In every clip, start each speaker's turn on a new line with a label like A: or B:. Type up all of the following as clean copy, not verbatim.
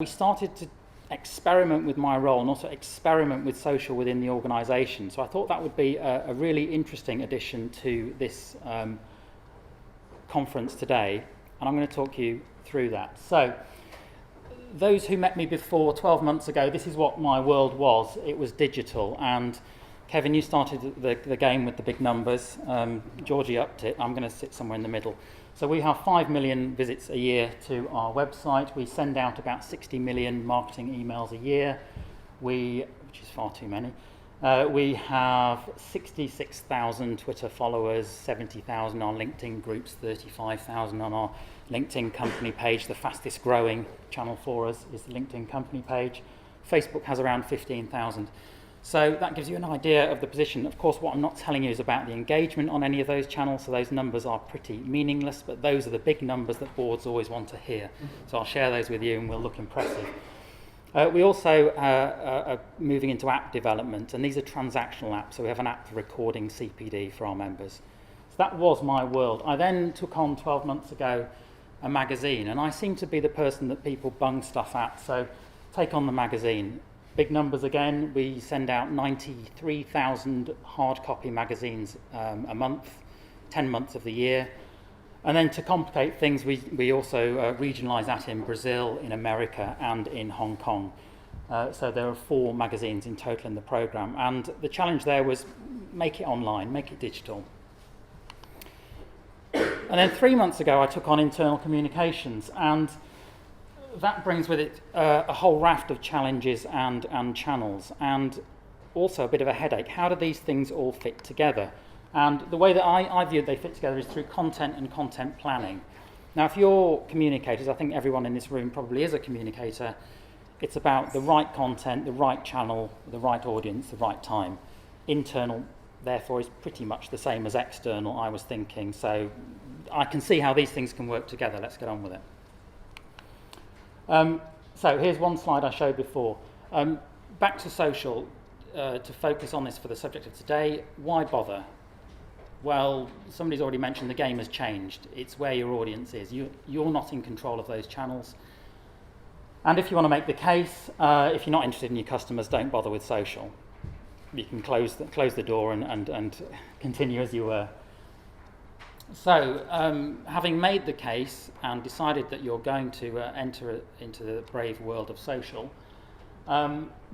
A: We started to experiment with my role and also experiment with social within the organisation. So I thought that would be a really interesting addition to this conference today, and I'm going to talk you through that. So those who met me before 12 months ago, this is what my world was. It was digital, and Kevin, you started the game with the big numbers. Georgie upped it. I'm going to sit somewhere in the middle. So we have 5 million visits a year to our website. We send out about 60 million marketing emails a year, which is far too many. We have 66,000 Twitter followers, 70,000 on LinkedIn groups, 35,000 on our LinkedIn company page. The fastest growing channel for us is the LinkedIn company page. Facebook has around 15,000. So that gives you an idea of the position. Of course, what I'm not telling you is about the engagement on any of those channels, so those numbers are pretty meaningless, but those are the big numbers that boards always want to hear. So I'll share those with you and we'll look impressive. We also are moving into app development, and these are transactional apps, so we have an app for recording CPD for our members. So that was my world. I then took on 12 months ago a magazine, and I seem to be the person that people bung stuff at, so take on the magazine. Big numbers again. We send out 93,000 hard copy magazines a month, 10 months of the year. And then to complicate things, we also regionalise that in Brazil, in America, and in Hong Kong. So there are 4 magazines in total in the programme. And the challenge there was make it online, make it digital. And then 3 months ago, I took on internal communications, and that brings with it a whole raft of challenges and channels, and also a bit of a headache. How do these things all fit together? And the way that I view they fit together is through content and content planning. Now, if you're communicators, I think everyone in this room probably is a communicator, it's about the right content, the right channel, the right audience, the right time. Internal, therefore, is pretty much the same as external, I was thinking. So I can see how these things can work together. Let's get on with it. So here's one slide I showed before. Back to social, to focus on this for the subject of today. Why bother? Well, somebody's already mentioned the game has changed. It's where your audience is. You're not in control of those channels. And if you want to make the case, if you're not interested in your customers, don't bother with social. You can close the door and continue as you were. So, having made the case and decided that you're going to enter into the brave world of social,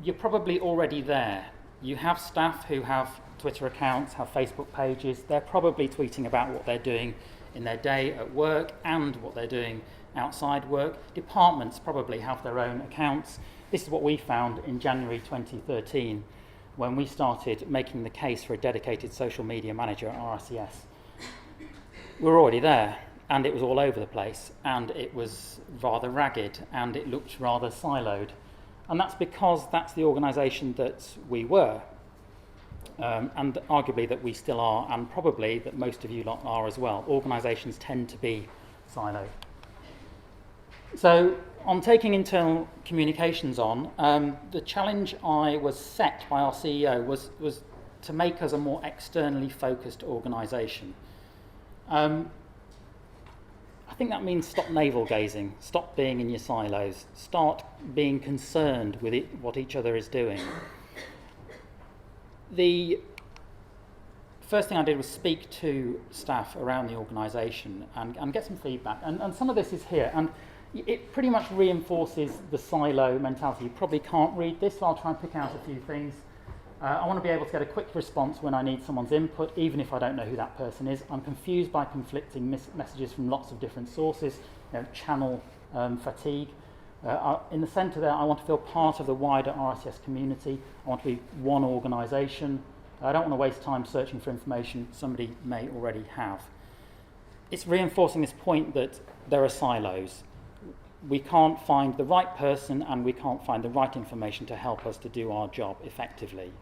A: you're probably already there. You have staff who have Twitter accounts, have Facebook pages. They're probably tweeting about what they're doing in their day at work and what they're doing outside work. Departments probably have their own accounts. This is what we found in January 2013 when we started making the case for a dedicated social media manager at RCS. We're already there, and it was all over the place, and it was rather ragged, and it looked rather siloed. And that's because that's the organisation that we were, and arguably that we still are, and probably that most of you lot are as well. Organisations tend to be siloed. So, on taking internal communications on, the challenge I was set by our CEO was to make us a more externally focused organisation. I think that means stop navel-gazing, stop being in your silos, start being concerned with what each other is doing. The first thing I did was speak to staff around the organisation and get some feedback. And some of this is here, and it pretty much reinforces the silo mentality. You probably can't read this, so I'll try and pick out a few things. I want to be able to get a quick response when I need someone's input, even if I don't know who that person is. I'm confused by conflicting messages from lots of different sources, channel fatigue. In the centre there, I want to feel part of the wider RCS community. I want to be one organisation. I don't want to waste time searching for information somebody may already have. It's reinforcing this point that there are silos. We can't find the right person and we can't find the right information to help us to do our job effectively.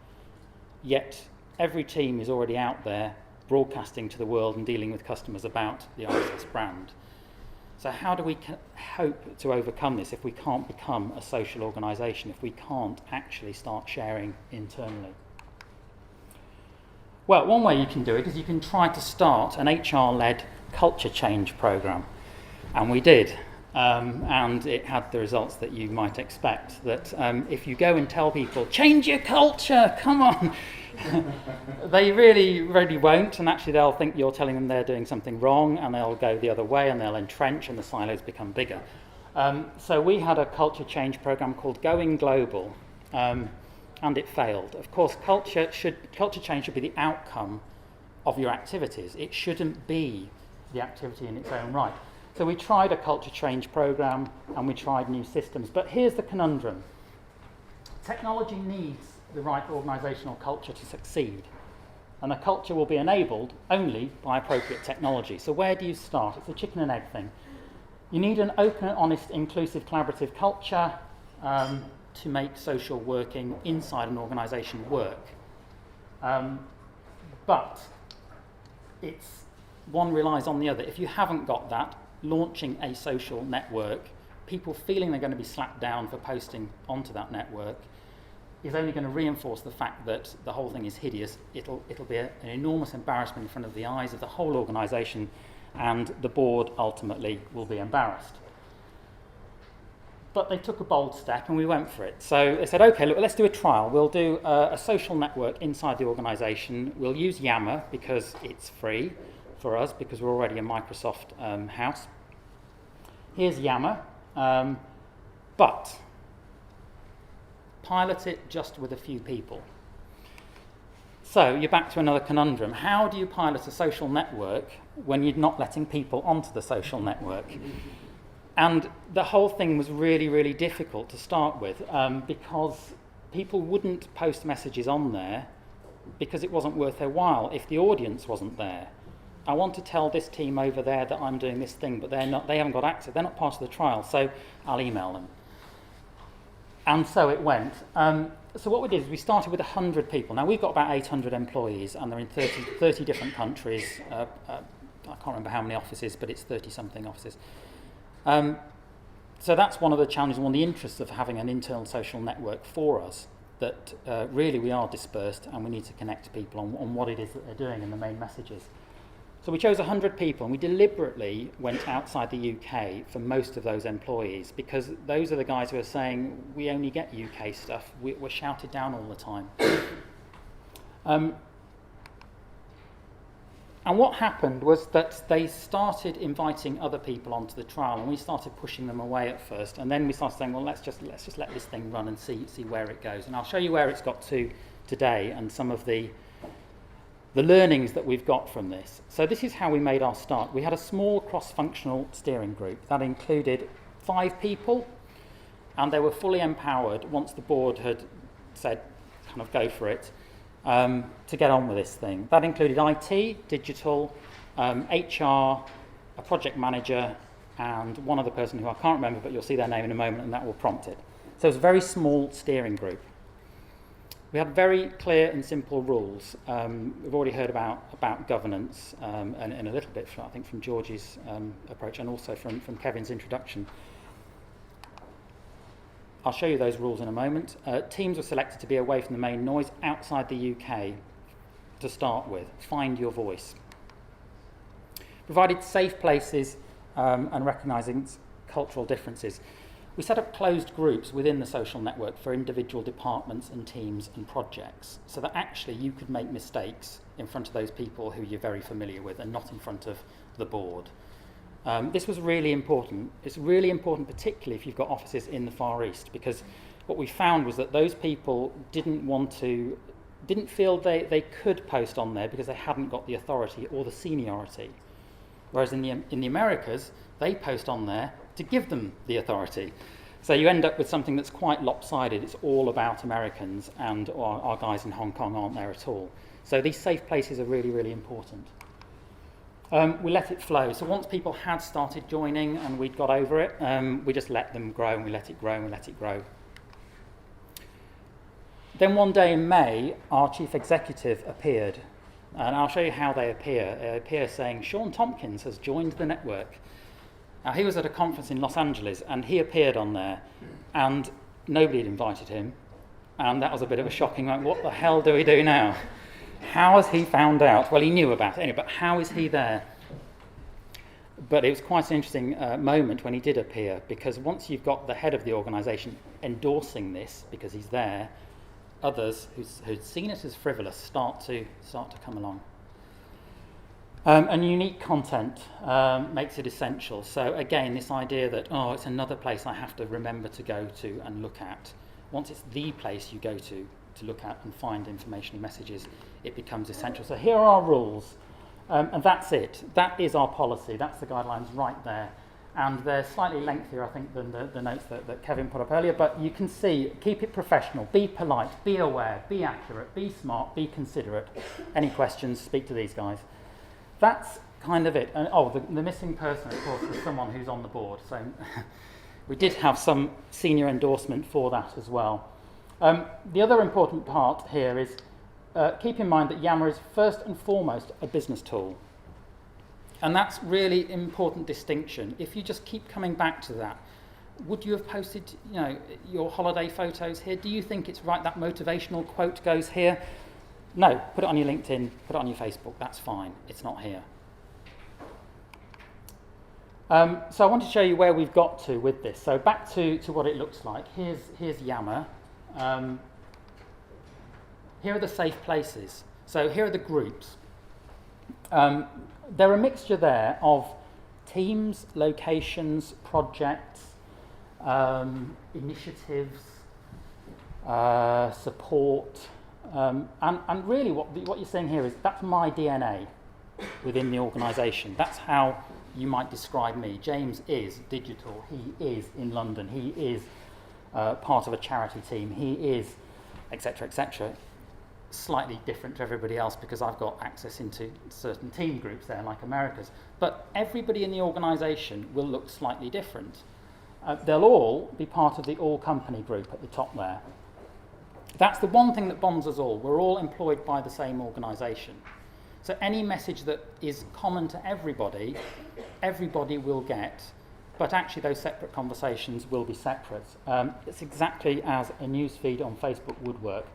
A: Yet every team is already out there broadcasting to the world and dealing with customers about the RSS brand. So how do we hope to overcome this if we can't become a social organisation, if we can't actually start sharing internally? Well, one way you can do it is you can try to start an HR-led culture change programme. And we did. And it had the results that you might expect, that if you go and tell people, change your culture, come on, they really, really won't, and actually they'll think you're telling them they're doing something wrong, and they'll go the other way, and they'll entrench, and the silos become bigger. So we had a culture change program called Going Global, and it failed. Of course, culture change should be the outcome of your activities. It shouldn't be the activity in its own right. So we tried a culture change program, and we tried new systems. But here's the conundrum. Technology needs the right organisational culture to succeed. And a culture will be enabled only by appropriate technology. So where do you start? It's a chicken and egg thing. You need an open, honest, inclusive, collaborative culture to make social working inside an organisation work. But one relies on the other. If you haven't got that, launching a social network, people feeling they're going to be slapped down for posting onto that network, is only going to reinforce the fact that the whole thing is hideous. It'll be an enormous embarrassment in front of the eyes of the whole organisation, and the board ultimately will be embarrassed. But they took a bold step, and we went for it. So they said, OK, look, let's do a trial. We'll do a social network inside the organisation. We'll use Yammer because it's free for us, because we're already a Microsoft house. Here's Yammer, but pilot it just with a few people. So you're back to another conundrum. How do you pilot a social network when you're not letting people onto the social network? And the whole thing was really, really difficult to start with, because people wouldn't post messages on there because it wasn't worth their while if the audience wasn't there. I want to tell this team over there that I'm doing this thing, but they haven't got access. They're not part of the trial, so I'll email them. And so it went. So what we did is we started with 100 people. Now, we've got about 800 employees, and they're in 30 different countries. I can't remember how many offices, but it's 30-something offices. So that's one of the challenges, one of the interests of having an internal social network for us, that really we are dispersed, and we need to connect people on what it is that they're doing and the main messages. So we chose 100 people, and we deliberately went outside the UK for most of those employees, because those are the guys who are saying, we only get UK stuff, we're shouted down all the time. And what happened was that they started inviting other people onto the trial, and we started pushing them away at first, and then we started saying, well, let's just let this thing run and see where it goes. And I'll show you where it's got to today and some of the learnings that we've got from this. So this is how we made our start. We had a small cross-functional steering group that included 5 people, and they were fully empowered once the board had said, kind of go for it, to get on with this thing. That included IT, digital, HR, a project manager, and one other person who I can't remember, but you'll see their name in a moment, and that will prompt it. So it was a very small steering group. We had very clear and simple rules. We've already heard about governance, and a little bit, I think, from George's approach, and also from Kevin's introduction. I'll show you those rules in a moment. Teams were selected to be away from the main noise outside the UK to start with. Find your voice. Provided safe places and recognising cultural differences. We set up closed groups within the social network for individual departments and teams and projects, so that actually you could make mistakes in front of those people who you're very familiar with and not in front of the board. This was really important. It's really important, particularly if you've got offices in the Far East, because what we found was that those people didn't feel they could post on there because they hadn't got the authority or the seniority. Whereas in the Americas, they post on there to give them the authority. So you end up with something that's quite lopsided. It's all about Americans, and our guys in Hong Kong aren't there at all. So these safe places are really, really important. We let it flow. So once people had started joining and we'd got over it, we just let them grow, and we let it grow, and we let it grow. Then one day in May, our chief executive appeared. And I'll show you how they appear. They appear saying, Sean Tompkins has joined the network. Now, he was at a conference in Los Angeles, and he appeared on there, and nobody had invited him. And that was a bit of a shocking moment. What the hell do we do now? How has he found out? Well, he knew about it anyway, but how is he there? But it was quite an interesting moment when he did appear, because once you've got the head of the organisation endorsing this because he's there, others who'd seen it as frivolous start to come along. And unique content makes it essential. So again, this idea that, it's another place I have to remember to go to and look at. Once it's the place you go to look at and find informational messages, it becomes essential. So here are our rules. And that's it. That is our policy. That's the guidelines right there. And they're slightly lengthier, I think, than the notes that Kevin put up earlier. But you can see, keep it professional, be polite, be aware, be accurate, be smart, be considerate. Any questions, speak to these guys. That's kind of it. And the missing person, of course, was someone who's on the board. So we did have some senior endorsement for that as well. The other important part here is keep in mind that Yammer is first and foremost a business tool. And that's really important distinction. If you just keep coming back to that, would you have posted, your holiday photos here? Do you think it's right that motivational quote goes here? No, put it on your LinkedIn, put it on your Facebook, that's fine. It's not here. So I want to show you where we've got to with this. So back to what it looks like. Here's Yammer. Here are the safe places. So here are the groups. They're a mixture there of teams, locations, projects, initiatives, support, and really what you're seeing here is that's my DNA within the organisation. That's how you might describe me. James is digital. He is in London. He is part of a charity team. He is, etc., etc. Slightly different to everybody else because I've got access into certain team groups there, like America's. But everybody in the organisation will look slightly different. They'll all be part of the all-company group at the top there. That's the one thing that bonds us all. We're all employed by the same organisation. So any message that is common to everybody, everybody will get, but actually those separate conversations will be separate. It's exactly as a newsfeed on Facebook would work.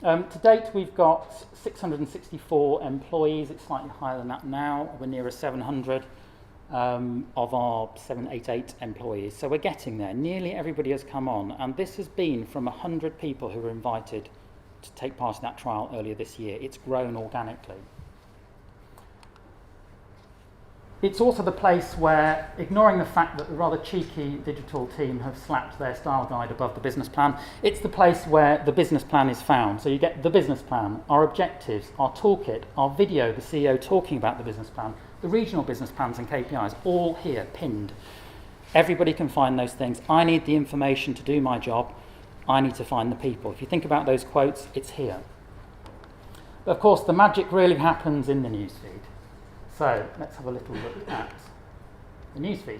A: To date, we've got 664 employees. It's slightly higher than that now. We're nearer 700 of our 788 employees. So we're getting there. Nearly everybody has come on. And this has been from 100 people who were invited to take part in that trial earlier this year. It's grown organically. It's also the place where, ignoring the fact that the rather cheeky digital team have slapped their style guide above the business plan, it's the place where the business plan is found. So you get the business plan, our objectives, our toolkit, our video, the CEO talking about the business plan, the regional business plans and KPIs, all here, pinned. Everybody can find those things. I need the information to do my job. I need to find the people. If you think about those quotes, it's here. But of course, the magic really happens in the newsfeed. So let's have a little look at the newsfeed.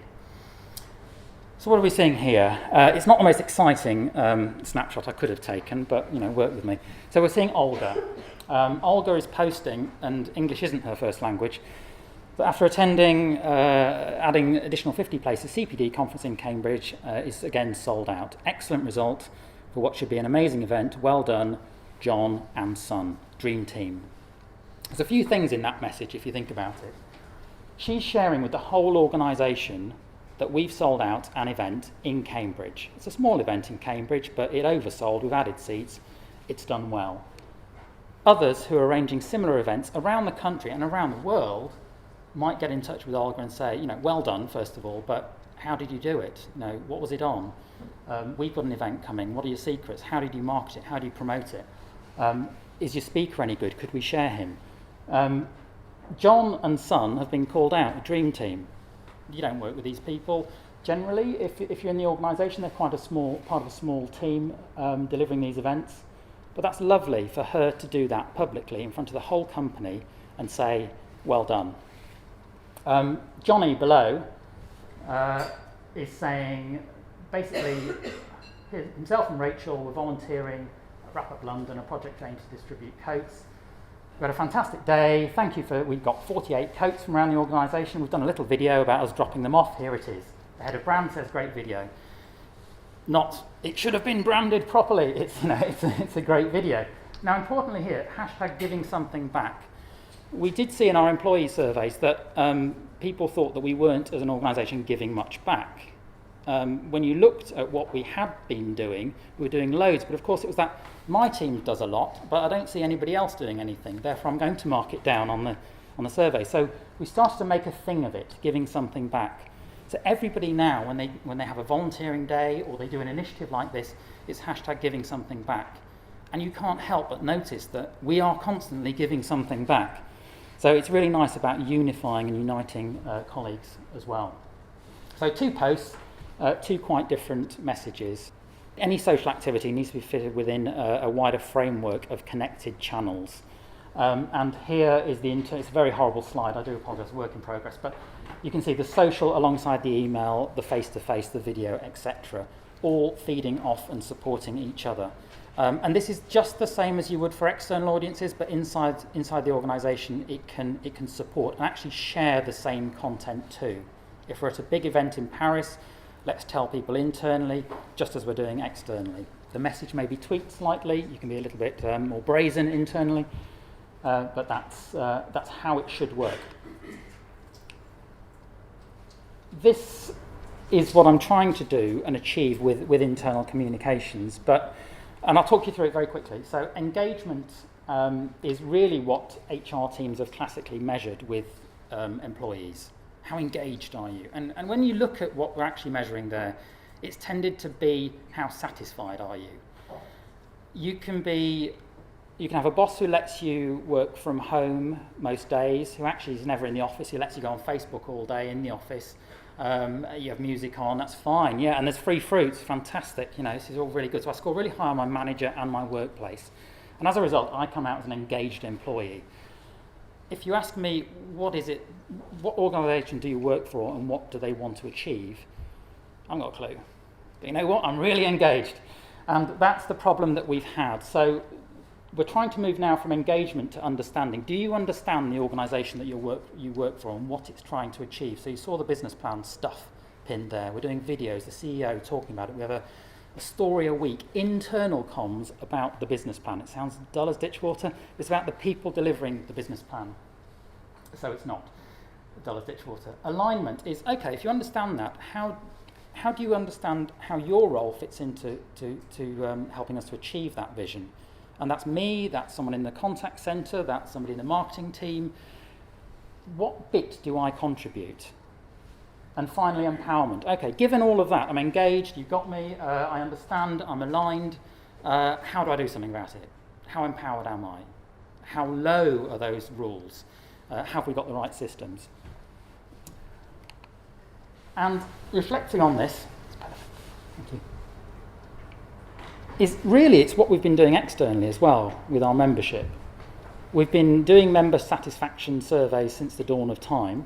A: So what are we seeing here? It's not the most exciting snapshot I could have taken, but work with me. So we're seeing Olga. Olga is posting, and English isn't her first language, but after attending, adding additional 50 places, CPD conference in Cambridge is again sold out. Excellent result for what should be an amazing event. Well done, John and Son, dream team. There's a few things in that message if you think about it. She's sharing with the whole organisation that we've sold out an event in Cambridge. It's a small event in Cambridge, but it oversold. We've added seats. It's done well. Others who are arranging similar events around the country and around the world might get in touch with Olga and say, well done, first of all, but how did you do it? What was it on? We've got an event coming. What are your secrets? How did you market it? How do you promote it? Is your speaker any good? Could we share him? John and Son have been called out, a dream team. You don't work with these people. Generally, if you're in the organisation, they're quite a small part of a small team delivering these events. But that's lovely for her to do that publicly in front of the whole company and say, well done. Johnny below is saying, basically, himself and Rachel were volunteering at Wrap Up London, a project aimed to distribute coats. We had a fantastic day. Thank you we've got 48 coats from around the organisation. We've done a little video about us dropping them off. Here it is. The head of brand says, great video. Not, it should have been branded properly. It's a great video. Now, importantly here, hashtag giving something back. We did see in our employee surveys that people thought that we weren't, as an organisation, giving much back. When you looked at what we had been doing, we were doing loads, but of course it was that my team does a lot, but I don't see anybody else doing anything, therefore I'm going to mark it down on the survey. So we started to make a thing of it, giving something back. So everybody now, when they have a volunteering day or they do an initiative like this, it's hashtag giving something back. And you can't help but notice that we are constantly giving something back. So it's really nice about unifying and uniting colleagues as well. So 2 posts, 2 quite different messages. Any social activity needs to be fitted within a wider framework of connected channels. And here is it's a very horrible slide, I do apologise, work in progress, but you can see the social alongside the email, the face-to-face, the video, etc., all feeding off and supporting each other. And this is just the same as you would for external audiences, but inside the organisation it can support and actually share the same content too. If we're at a big event in Paris, let's tell people internally, just as we're doing externally. The message may be tweaked slightly, you can be a little bit more brazen internally, but that's how it should work. This is what I'm trying to do and achieve with internal communications, and I'll talk you through it very quickly. So engagement is really what HR teams have classically measured with employees. How engaged are you? And when you look at what we're actually measuring there, it's tended to be how satisfied are you. You can have a boss who lets you work from home most days, who actually is never in the office, who lets you go on Facebook all day in the office. You have music on, that's fine, yeah, and there's free fruits, fantastic, this is all really good. So I score really high on my manager and my workplace. And as a result, I come out as an engaged employee. If you ask me, what organisation do you work for and what do they want to achieve? I haven't got a clue. But you know what? I'm really engaged. And that's the problem that we've had. So we're trying to move now from engagement to understanding. Do you understand the organisation that you work for and what it's trying to achieve? So you saw the business plan stuff pinned there. We're doing videos, the CEO talking about it. We have a story a week, internal comms about the business plan. It sounds dull as ditch water. It's about the people delivering the business plan. So it's not dull as ditch water. Alignment is, okay, if you understand that, how do you understand how your role fits into helping us to achieve that vision? And that's me, that's someone in the contact centre, that's somebody in the marketing team. What bit do I contribute? And finally, empowerment. Okay, given all of that, I'm engaged, you've got me, I understand, I'm aligned. How do I do something about it? How empowered am I? How low are those rules? Have we got the right systems? And reflecting on this, thank you. It's what we've been doing externally as well with our membership. We've been doing member satisfaction surveys since the dawn of time,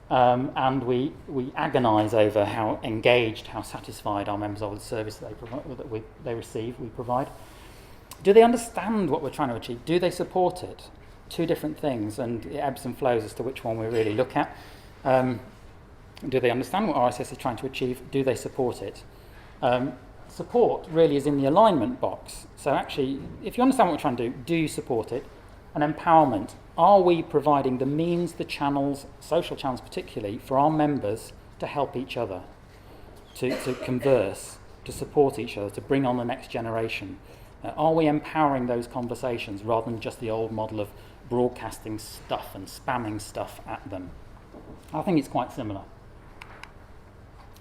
A: and we agonise over how engaged, how satisfied our members are with the service that they receive, we provide. Do they understand what we're trying to achieve? Do they support it? 2 different things, and it ebbs and flows as to which one we really look at. Do they understand what RSS is trying to achieve? Do they support it? Support really is in the alignment box. So actually, if you understand what we're trying to do you support it? And empowerment, are we providing the means, the channels, social channels particularly, for our members to help each other, to converse, to support each other, to bring on the next generation? Are we empowering those conversations rather than just the old model of broadcasting stuff and spamming stuff at them? I think it's quite similar.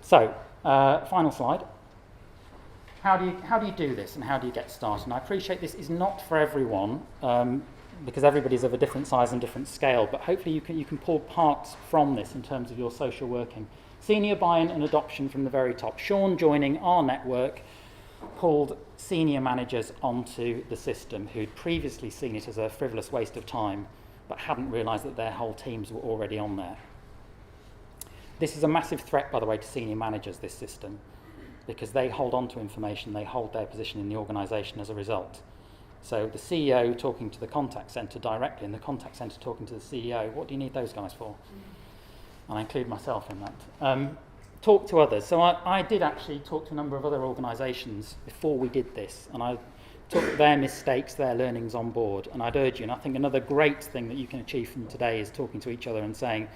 A: So, final slide. How do you do this and how do you get started? And I appreciate this is not for everyone because everybody's of a different size and different scale, but hopefully you can pull parts from this in terms of your social working. Senior buy-in and adoption from the very top. Sean joining our network pulled senior managers onto the system who'd previously seen it as a frivolous waste of time but hadn't realised that their whole teams were already on there. This is a massive threat, by the way, to senior managers, this system, because they hold on to information, they hold their position in the organisation as a result. So the CEO talking to the contact centre directly and the contact centre talking to the CEO, what do you need those guys for? And I include myself in that. Talk to others. So I did actually talk to a number of other organisations before we did this, and I took their mistakes, their learnings on board, and I'd urge you, and I think another great thing that you can achieve from today is talking to each other and saying,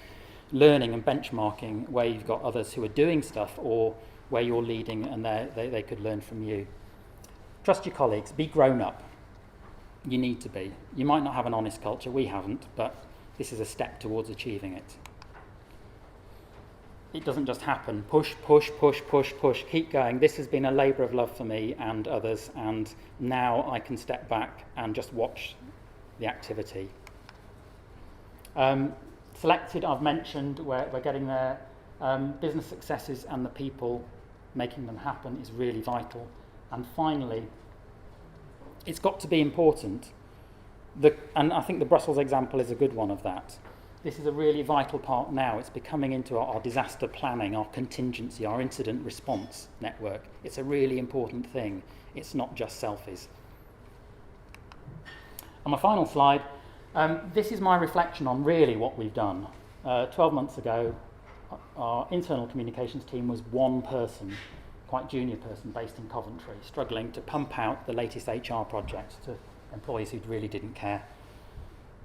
A: learning and benchmarking where you've got others who are doing stuff or where you're leading and they could learn from you. Trust your colleagues. Be grown up. You need to be. You might not have an honest culture. We haven't, but this is a step towards achieving it. It doesn't just happen. Push, push, push, push, push. Keep going. This has been a labour of love for me and others, and now I can step back and just watch the activity. Selected, I've mentioned, we're getting there. Business successes and the people making them happen is really vital. And finally, it's got to be important. And I think the Brussels example is a good one of that. This is a really vital part now. It's becoming into our disaster planning, our contingency, our incident response network. It's a really important thing. It's not just selfies. On my final slide, this is my reflection on really what we've done. 12 months ago, our internal communications team was one person, quite junior person, based in Coventry, struggling to pump out the latest HR projects to employees who really didn't care.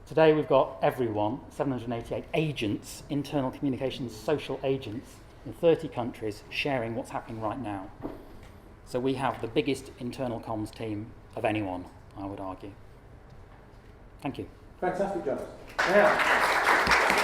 A: Today we've got everyone, 788 agents, internal communications social agents in 30 countries sharing what's happening right now. So we have the biggest internal comms team of anyone, I would argue. Thank you.
B: Fantastic, John. Yeah.